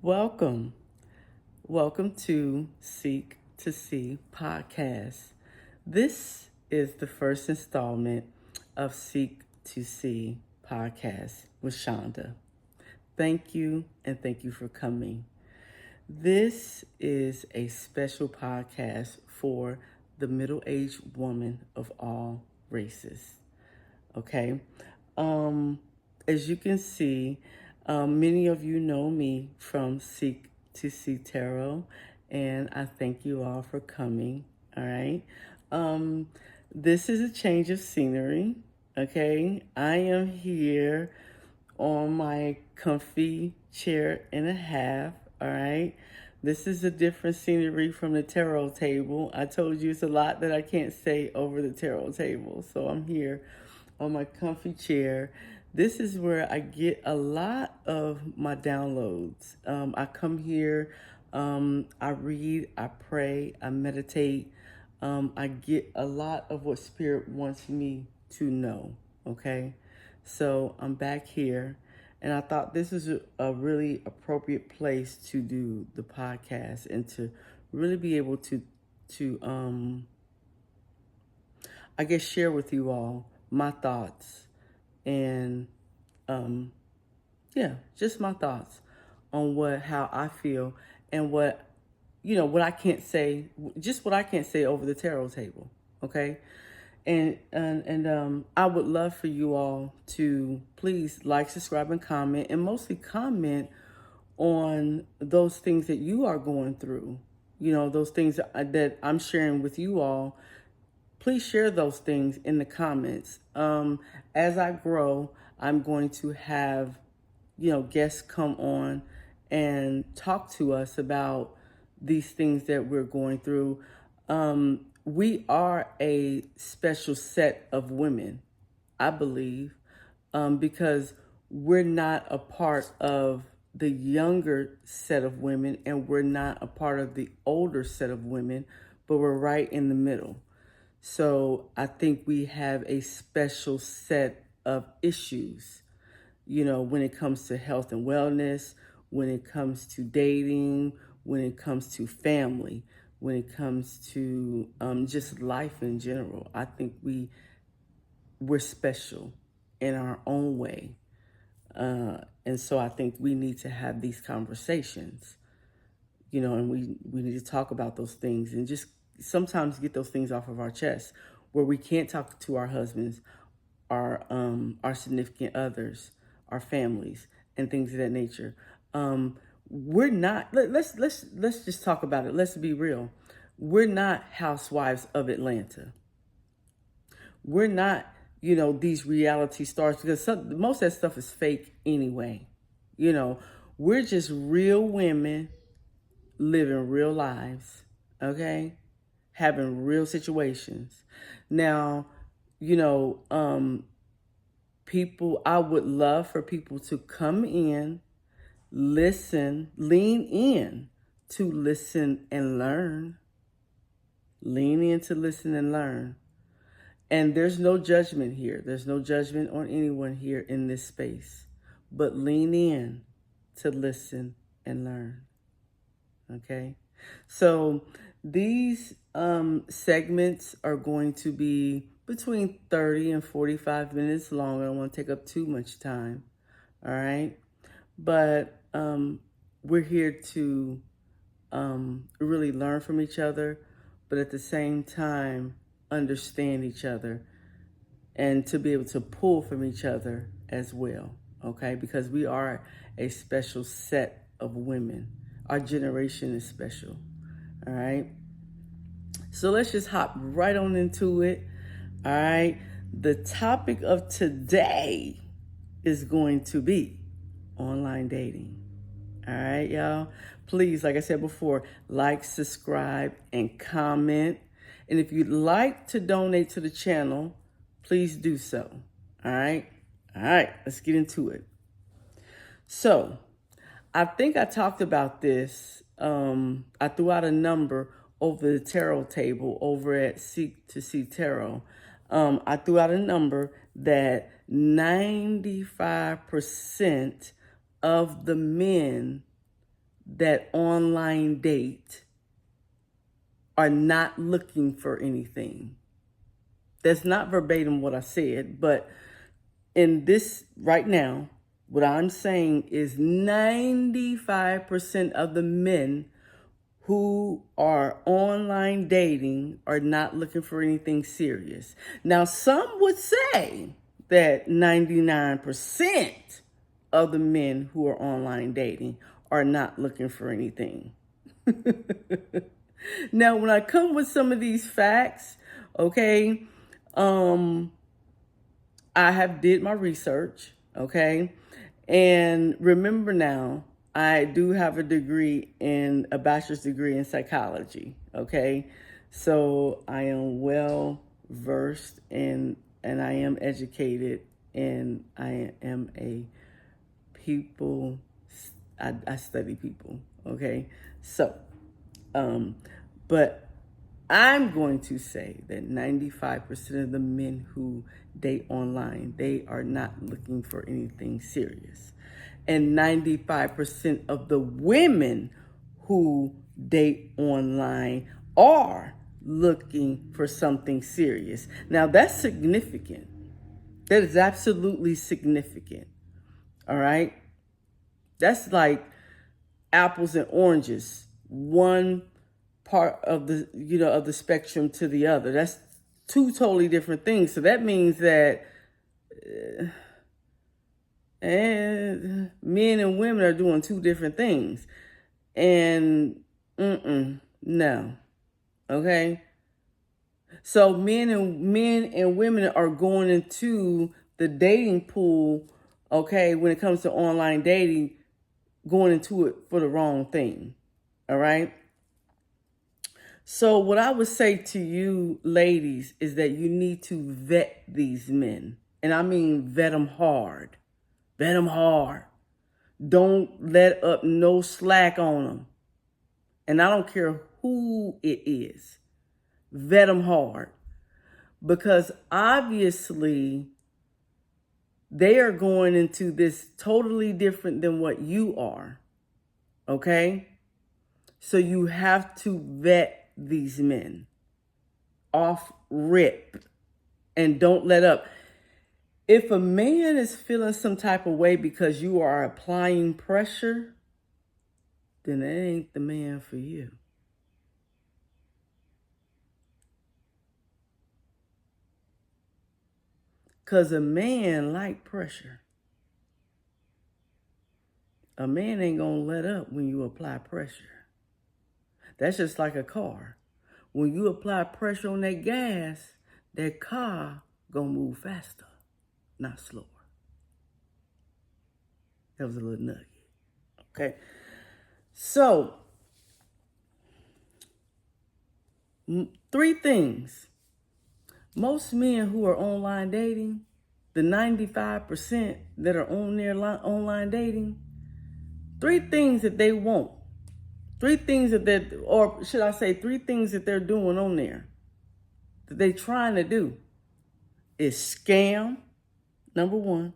Welcome. Welcome to Seek to See podcast. This is the first installment of Seek to See podcast with Shonda. Thank you and thank you for coming. This is a special podcast for the middle-aged woman of all races. Okay. Um, as you can see, many of you know me from Seek to See Tarot, and I thank you all for coming. All right. Um, this is a change of scenery. Okay. I am here on my comfy chair and a half. All right. This is a different scenery from the tarot table. I told you it's a lot that I can't say over the tarot table. So I'm here on my comfy chair. This is where I get a lot of my downloads. I come here, I read, I pray, I meditate. I get a lot of what Spirit wants me to know. Okay. So I'm back here, and I thought this is a really appropriate place to do the podcast and to really be able to I guess share with you all my thoughts and um yeah, just my thoughts on how I feel and what I can't say, just what I can't say over the tarot table. Okay. And I would love for you all to please like, subscribe, and comment, and mostly comment on those things that you are going through. Those things that I'm sharing with you all. Please share those things in the comments. As I grow, I'm going to have, guests come on and talk to us about these things that we're going through. We are a special set of women, I believe, because we're not a part of the younger set of women and we're not a part of the older set of women, but we're right in the middle. So I think we have a special set of issues, when it comes to health and wellness, when it comes to dating, when it comes to family, when it comes to just life in general. I think we're special in our own way. And so I think we need to have these conversations, and we need to talk about those things and just sometimes get those things off of our chest where we can't talk to our husbands, our significant others, our families, and things of that nature. We're not. Let's just talk about it. Let's be real. We're not housewives of Atlanta. We're not, these reality stars because most of that stuff is fake anyway. You know, we're just real women living real lives, okay? Having real situations. Now, you know, I would love for people to come in, listen, lean in to listen and learn. Lean in to listen and learn. And there's no judgment here. There's no judgment on anyone here in this space. But lean in to listen and learn. Okay? So these segments are going to be between 30 and 45 minutes long. I don't want to take up too much time. All right? But we're here to really learn from each other, but at the same time, understand each other and to be able to pull from each other as well, okay? Because we are a special set of women. Our generation is special, all right? So let's just hop right on into it, all right? The topic of today is going to be online dating. All right, y'all. Please, like I said before, like, subscribe, and comment. And if you'd like to donate to the channel, please do so. All right? All right, let's get into it. So, I think I talked about this. I threw out a number over the tarot table over at Seek to See Tarot. I threw out a number that 95% of the men that online date are not looking for anything. That's not verbatim what I said, but in this right now, what I'm saying is 95% of the men who are online dating are not looking for anything serious. Now, some would say that 99% of the men who are online dating are not looking for anything. Now, when I come with some of these facts, okay, I have did my research, okay? And remember now, I do have a bachelor's degree in psychology, okay? So I am well versed and I am educated, and I am a people, I study people, okay? So, but I'm going to say that 95% of the men who date online, they are not looking for anything serious. And 95% of the women who date online are looking for something serious. Now, that's significant. That is absolutely significant. All right? That's like apples and oranges. One part of the spectrum to the other. That's two totally different things. So that means that men and women are doing two different things. And no. Okay? So men and women are going into the dating pool, okay, when it comes to online dating, going into it for the wrong thing. All right? So what I would say to you ladies is that you need to vet these men. And I mean vet them hard. Vet them hard. Don't let up no slack on them. And I don't care who it is. Vet them hard. Because obviously they are going into this totally different than what you are. Okay? So you have to vet these men off rip and don't let up. If a man is feeling some type of way because you are applying pressure, then that ain't the man for you. Because a man like pressure. A man ain't gonna let up when you apply pressure. That's just like a car. When you apply pressure on that gas, that car gonna move faster, not slower. That was a little nugget. Okay. So, three things. Most men who are online dating, the 95% that are on their online dating, three things that they want. Three things or should I say three things that they're doing on there, that they trying to do, is scam, number one.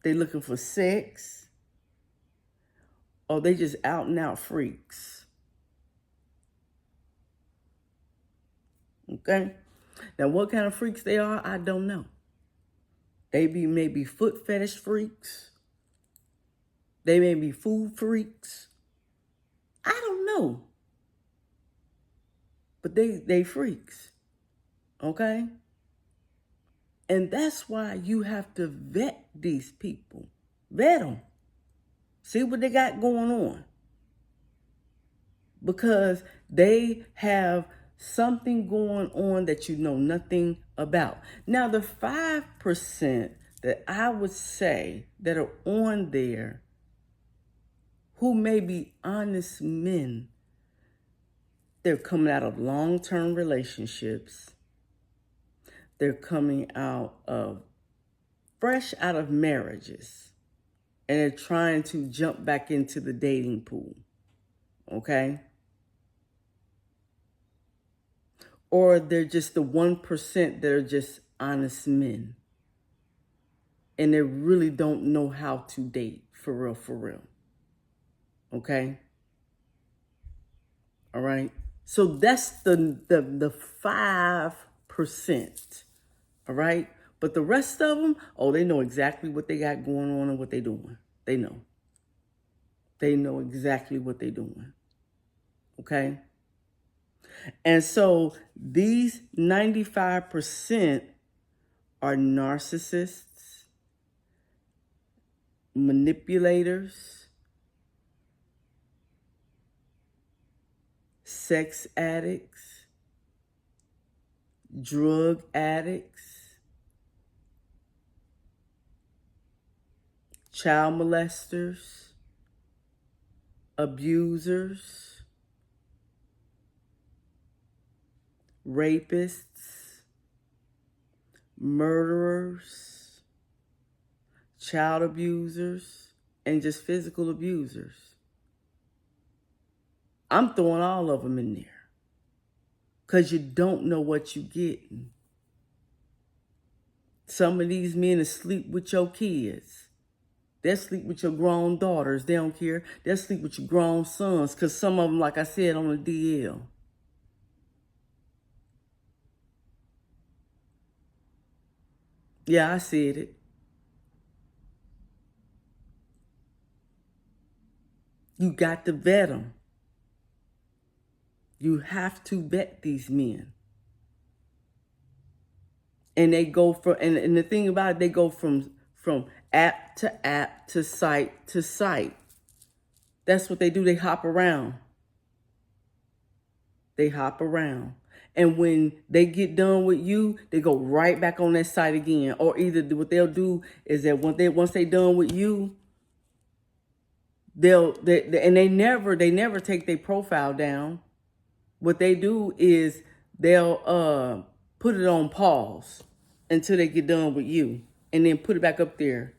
They looking for sex, or they just out and out freaks. Okay? Now, what kind of freaks they are, I don't know. They be maybe foot fetish freaks. They may be food freaks. I don't know. But they freaks. Okay? And that's why you have to vet these people. Vet them. See what they got going on. Because they have something going on that you know nothing about. Now, the 5% that I would say that are on there who may be honest men, they're coming out of long-term relationships. They're coming out of fresh out of marriages, and they're trying to jump back into the dating pool. Okay? Or they're just the 1% that are just honest men. And they really don't know how to date, for real, for real. Okay? All right? So that's the 5%. All right? But the rest of them, oh, they know exactly what they got going on and what they're doing. They know. They know exactly what they're doing. Okay? And so these 95% are narcissists, manipulators, sex addicts, drug addicts, child molesters, abusers, rapists, murderers, child abusers, and just physical abusers. I'm throwing all of them in there because you don't know what you're getting. Some of these men are sleep with your kids. They'll sleep with your grown daughters. They don't care. They'll sleep with your grown sons because some of them, like I said, on the DL. Yeah, I said it. You got to vet them. You have to vet these men. And they go from, and the thing about it, they go from app to site to site. That's what they do. They hop around. They hop around. And when they get done with you, they go right back on that site again. Or either what they'll do is that once they done with you, they never take their profile down. What they do is they'll put it on pause until they get done with you, and then put it back up there.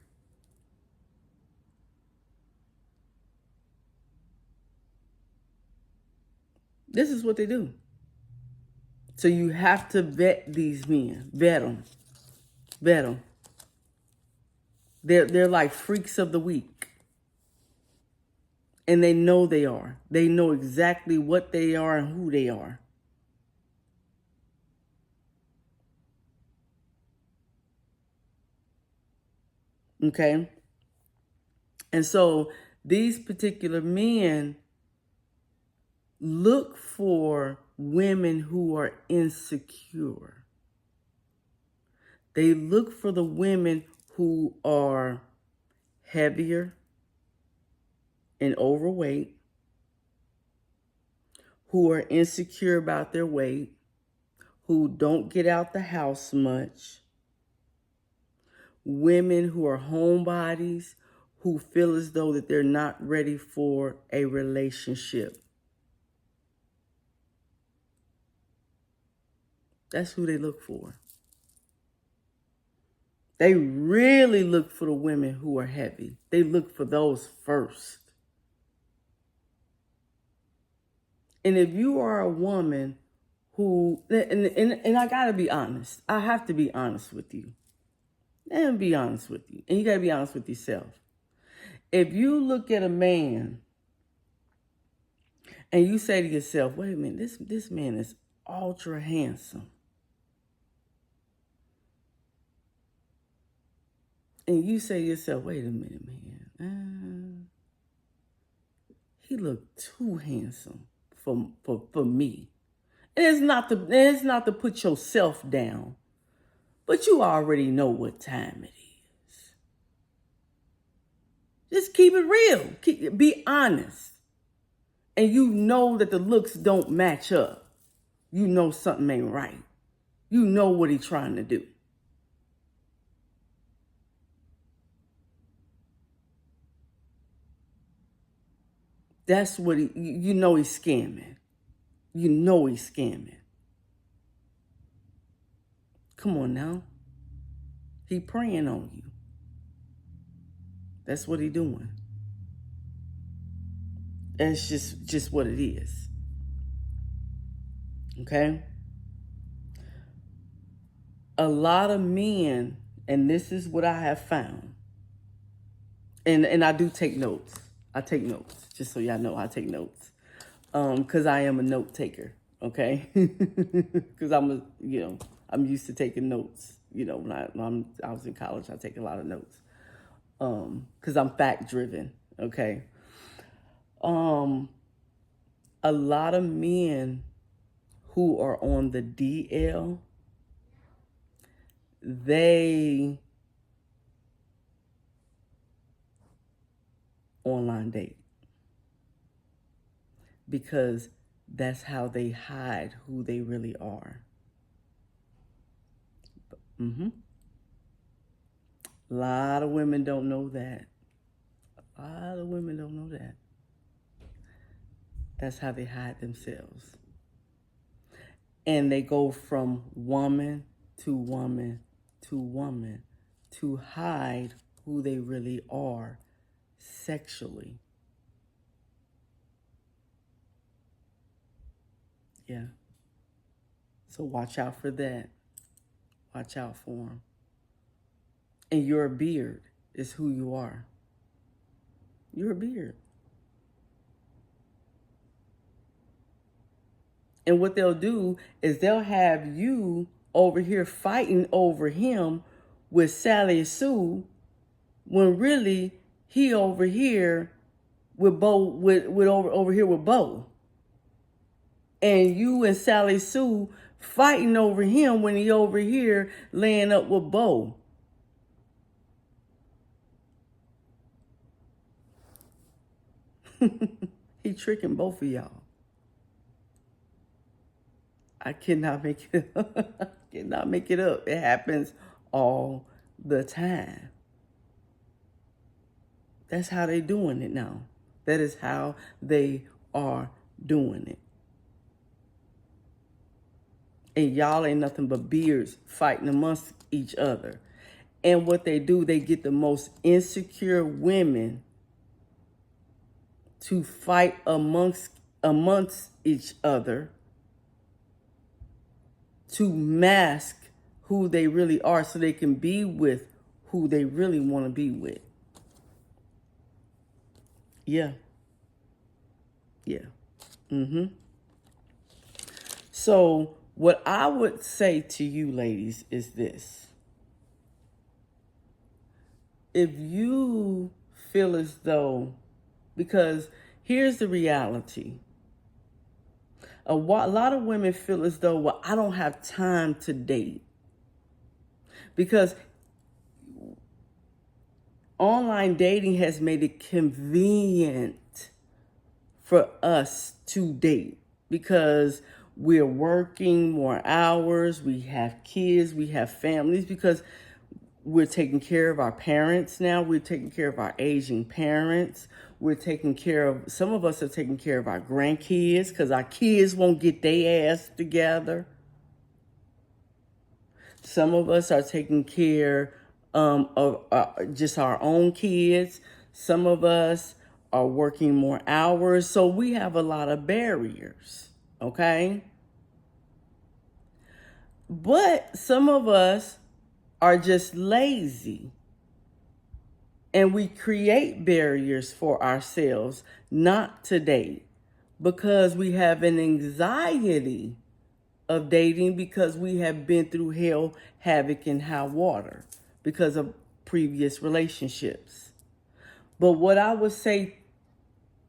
This is what they do. So you have to vet these men. Vet them. Vet them. They're like freaks of the week. And they know they are. They know exactly what they are and who they are. Okay? And so these particular men look for women who are insecure. They look for the women who are heavier and overweight, who are insecure about their weight, who don't get out the house much, women who are homebodies, who feel as though that they're not ready for a relationship. That's who they look for. They really look for the women who are heavy. They look for those first. And if you are a woman who, and I gotta be honest, I have to be honest with you. And be honest with you. And you gotta be honest with yourself. If you look at a man and you say to yourself, wait a minute, this man is ultra handsome. And you say to yourself, wait a minute, man. He looked too handsome for me. And it's not to put yourself down, but you already know what time it is. Just keep it real. Be honest. And you know that the looks don't match up. You know something ain't right. You know what he's trying to do. That's what you know he's scamming. You know he's scamming. Come on now. He preying on you. That's what he doing. That's just what it is. Okay? A lot of men, and this is what I have found, and I do take notes. I take notes, just so y'all know I take notes. Because I am a note taker, okay? Because I'm used to taking notes. When I was in college, I take a lot of notes. Because I'm fact driven, okay? A lot of men who are on the DL, they online date because that's how they hide who they really are. A lot of women don't know that. A lot of women don't know that. That's how they hide themselves. And they go from woman to woman to woman to hide who they really are sexually. Yeah. So watch out for that. Watch out for them. And your beard is who you are. Your beard. And what they'll do is they'll have you over here fighting over him with Sally Sue, when really he over here with Bo, with over here with Bo. And you and Sally Sue fighting over him when he over here laying up with Bo. He tricking both of y'all. I cannot make it up. Cannot make it up. It happens all the time. That's how they doing it now. That is how they are doing it. And y'all ain't nothing but beards fighting amongst each other. And what they do, they get the most insecure women to fight amongst each other to mask who they really are so they can be with who they really want to be with. Yeah. Yeah. So what I would say to you ladies is this. If you feel as though, because here's the reality. A lot of women feel as though, well, I don't have time to date. Because online dating has made it convenient for us to date because we're working more hours, we have kids, we have families, because we're taking care of our parents now. We're taking care of our aging parents. We're taking care of, some of us are taking care of our grandkids because our kids won't get their ass together. Some of us are taking care of just our own kids. Some of us are working more hours. So we have a lot of barriers, okay? But some of us are just lazy. And we create barriers for ourselves not to date because we have an anxiety of dating because we have been through hell, havoc, and high water because of previous relationships. But what I would say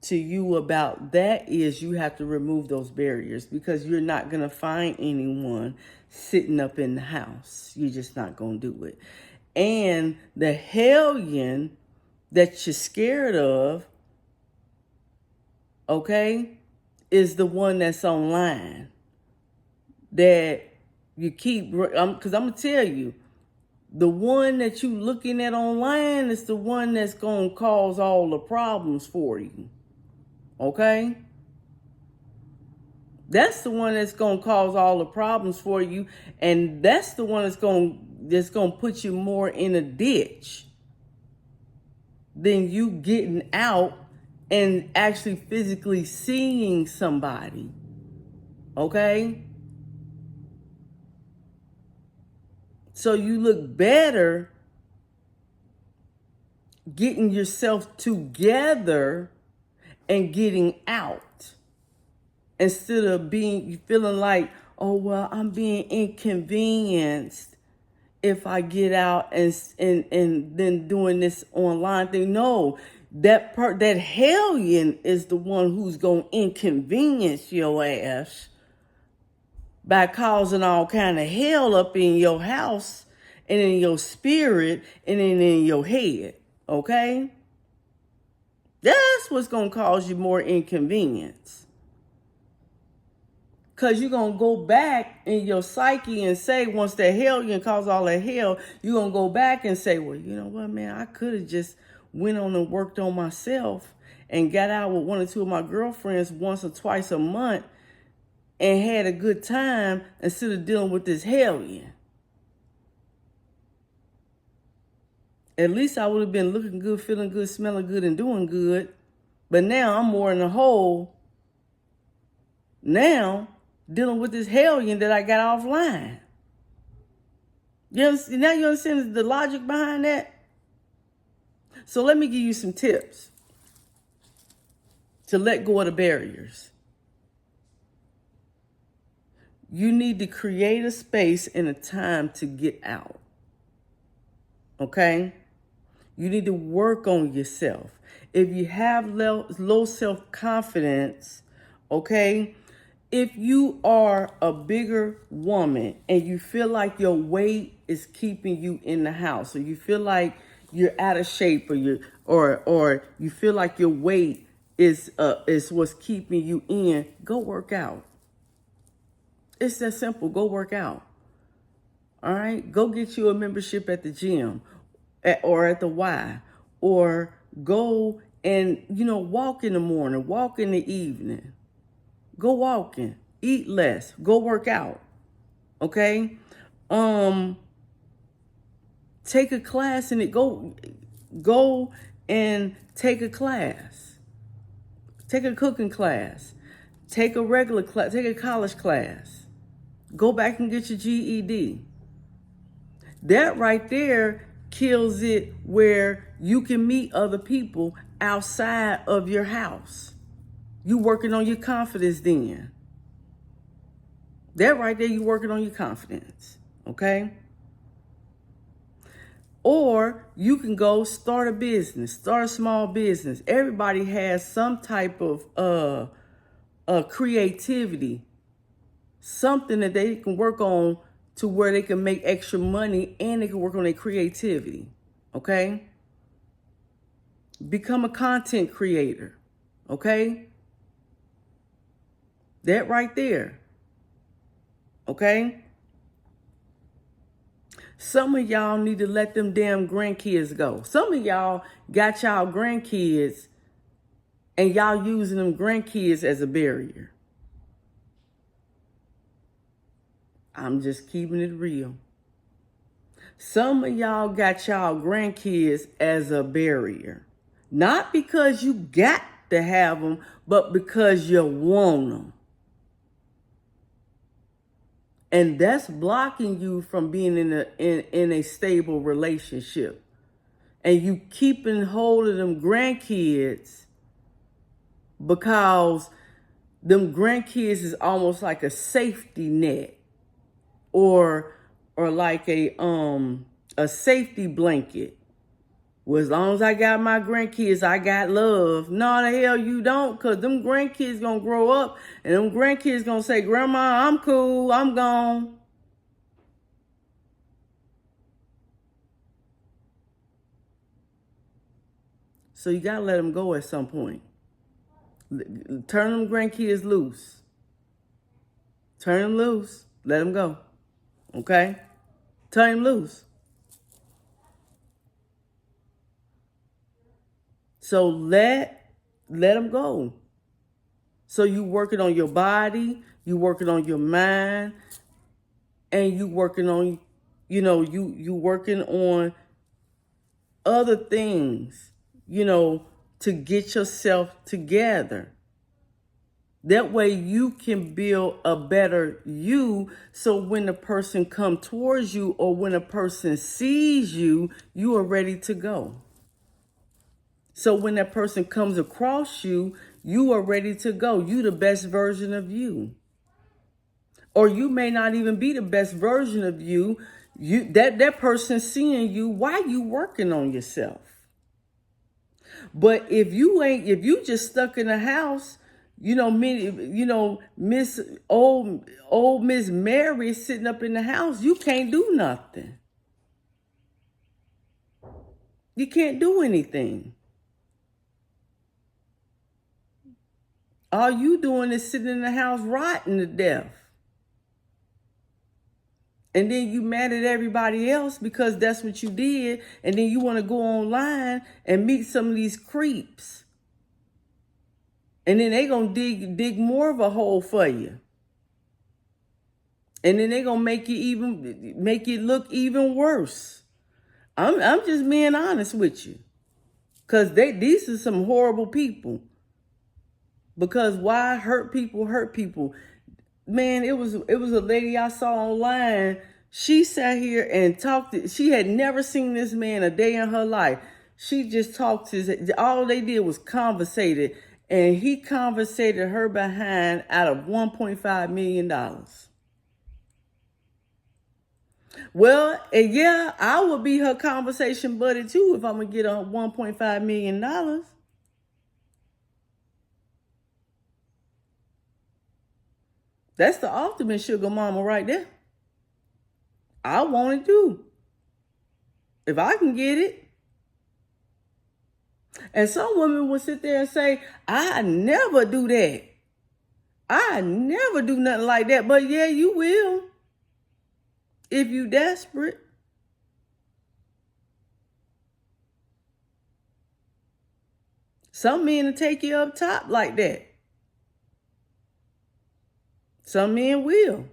to you about that is you have to remove those barriers because you're not going to find anyone sitting up in the house. You're just not going to do it. And the hellion that you're scared of, okay, is the one that's online. That you keep, because I'm going to tell you, the one that you looking at online is the one that's going to cause all the problems for you. Okay? That's the one that's going to cause all the problems for you. And that's the one that's going to put you more in a ditch than you getting out and actually physically seeing somebody. Okay? So you look better getting yourself together and getting out, instead of feeling like, oh, well, I'm being inconvenienced if I get out and then doing this online thing. No, that hellion is the one who's gonna inconvenience your ass by causing all kind of hell up in your house and in your spirit and in your head. Okay, that's what's gonna cause you more inconvenience. Because you're going to go back in your psyche and say, once that hellion caused all that hell, you're going to go back and say, well, you know what, man, I could have just went on and worked on myself and got out with one or two of my girlfriends once or twice a month and had a good time instead of dealing with this hellion. At least I would have been looking good, feeling good, smelling good, and doing good. But now I'm more in the hole. Now, dealing with this hellion that I got offline. Now you understand the logic behind that? So let me give you some tips to let go of the barriers. You need to create a space and a time to get out. Okay? You need to work on yourself. If you have low self-confidence, okay, if you are a bigger woman and you feel like your weight is keeping you in the house, or you feel like you're out of shape, or you feel like your weight is what's keeping you in, go work out. It's that simple. Go work out. All right? Go get you a membership at the gym or at the Y, or go and, walk in the morning, walk in the evening. Go walking, eat less, go work out. Okay? Take a class in it. Go and take a class. Take a cooking class. Take a regular class, take a college class. Go back and get your GED. That right there kills it where you can meet other people outside of your house. You working on your confidence then. That right there, you working on your confidence, okay? Or you can go start a business, start a small business. Everybody has some type of creativity, something that they can work on to where they can make extra money and they can work on their creativity, okay? Become a content creator, okay? That right there. Okay? Some of y'all need to let them damn grandkids go. Some of y'all got y'all grandkids and y'all using them grandkids as a barrier. I'm just keeping it real. Some of y'all got y'all grandkids as a barrier. Not because you got to have them, but because you want them. And that's blocking you from being in a stable relationship. And you keeping hold of them grandkids because them grandkids is almost like a safety net or like a safety blanket. Well, as long as I got my grandkids, I got love. No, the hell you don't, because them grandkids going to grow up and them grandkids going to say, Grandma, I'm cool, I'm gone. So you got to let them go at some point. Turn them grandkids loose. Turn them loose. Let them go. Okay? Turn them loose. So let them go. So you working on your body, you working on your mind, and you working on, you working on other things, to get yourself together. That way you can build a better you, so when a person come towards you or when a person sees you, you are ready to go. So when that person comes across you, You are ready to go. You the best version of you. Or you may not even be the best version of you. That person seeing you, why you working on yourself? But if you just stuck in the house, Miss old Miss Mary sitting up in the house, you can't do nothing. You can't do anything. All you doing is sitting in the house rotting to death. And then you mad at everybody else because that's what you did. And then you want to go online and meet some of these creeps. And then they going to dig more of a hole for you. And then they going to make it look even worse. I'm just being honest with you. Because these are some horrible people. Because why hurt people hurt people? Man, it was a lady I saw online. She sat here and talked. She had never seen this man a day in her life. She just talked all they did was conversated. And he conversated her behind out of $1.5 million. Well, yeah, I would be her conversation buddy too if I'm going to get a $1.5 million. That's the ultimate sugar mama right there. I want it too. If I can get it. And some women will sit there and say, I never do that. I never do nothing like that. But yeah, you will. If you desperate. Some men will take you up top like that. Some men will.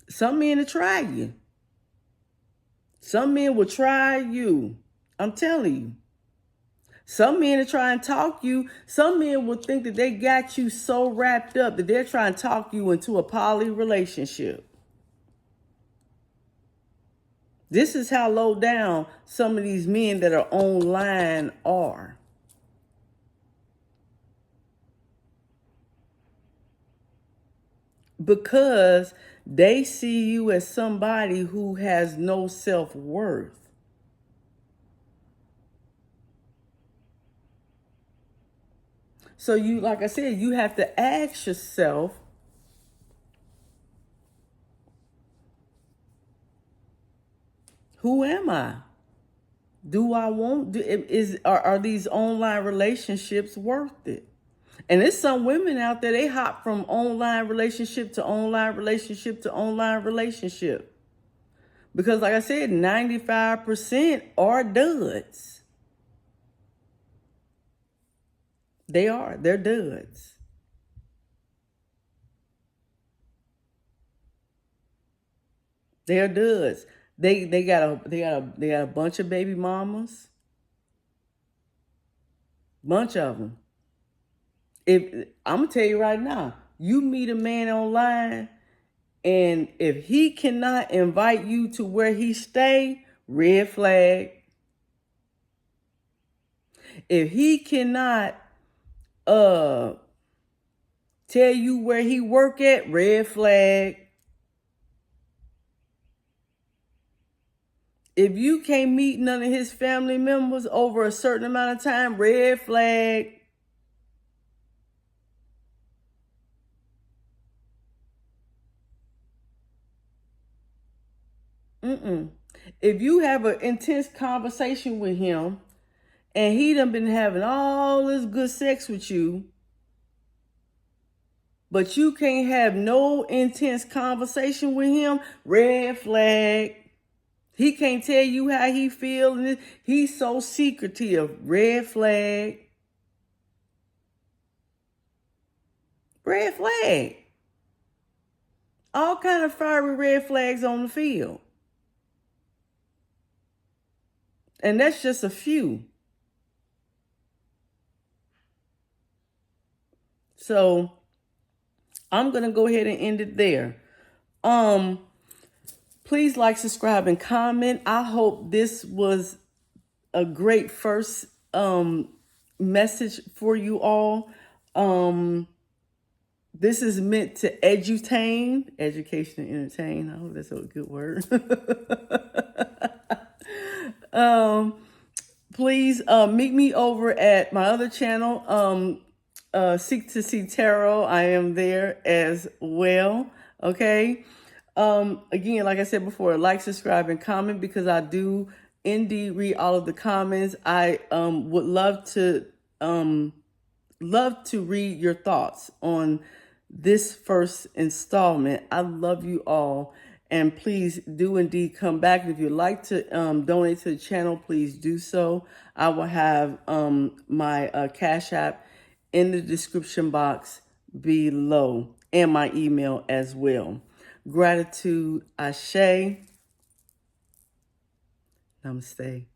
Some men will try you. Some men will try you. I'm telling you. Some men will try and talk you. Some men will think that they got you so wrapped up that they're trying to talk you into a poly relationship. This is how low down some of these men that are online are. Because they see you as somebody who has no self-worth. So you, like I said, you have to ask yourself, who am I? Do I want, are these online relationships worth it? And there's some women out there, they hop from online relationship to online relationship to online relationship. Because like I said, 95% are duds. They're duds. They're duds. They got a bunch of baby mamas. Bunch of them. If I'm gonna tell you right now, you meet a man online, and if he cannot invite you to where he stay, red flag. If he cannot tell you where he work at, red flag. If you can't meet none of his family members over a certain amount of time, red flag. If you have an intense conversation with him and he done been having all this good sex with you, but you can't have no intense conversation with him, red flag. He can't tell you how he feels, and he's so secretive, red flag. Red flag. All kind of fiery red flags on the field. And that's just a few. So I'm going to go ahead and end it there. Please like, subscribe, and comment. I hope this was a great first message for you all. This is meant to edutain, education and entertain. I hope that's a good word. Please meet me over at my other channel, Seek to See Tarot. I am there as well. Okay. Again, like I said before, like, subscribe, and comment, because I do indeed read all of the comments. I would love to read your thoughts on this first installment. I love you all, and please do indeed come back. If you'd like to donate to the channel, please do so. I will have my Cash App in the description box below, and my email as well. Gratitude, Ashe. Namaste.